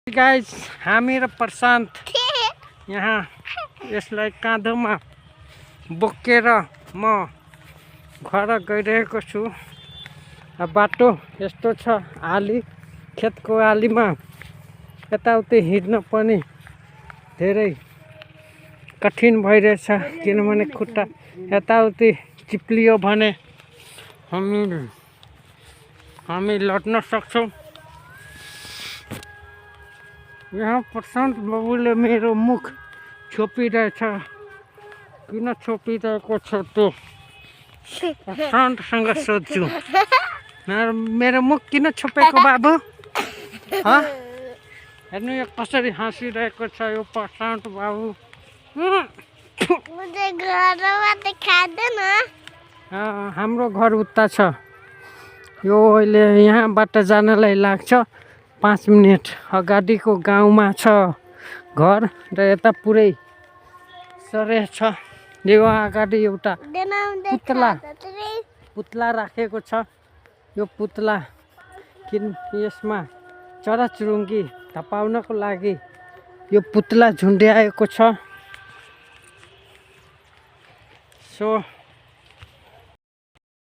Guys हामी र प्रशान्त यहाँ यसलाई काँधोमा बोकेर म घर गइरहेको छु। बाटो यस्तो छ, आली खेतको आलीमा यताउति हिँड्न पनि धेरै कठिन भइरहेछ, किनभने खुट्टा यताउति चिप्लियो भने हामी लड्न सक्छौँ। यहाँ प्रशान्त बाबुले मेरो मुख छोपिरहेछ। किन छोपिरहेको छ त्यो प्रशान्तसँग सोध्छु। मेरो मुख किन छोपेको बाबु? हेर्नु यो कसरी हाँसिरहेको छ यो प्रशान्त बाबु। हाम्रो घर उता छ, यो अहिले यहाँबाट जानलाई लाग्छ 5 मिनट अगाडिको गाउँमा छ घर र यता पुरै सरे छ। यो अगाडि एउटा पुतला राखेको छ। यो पुतला यसमा चराचुरुङ्गी धपाउनको लागि यो पुतला झुन्ड्याएको छ। सो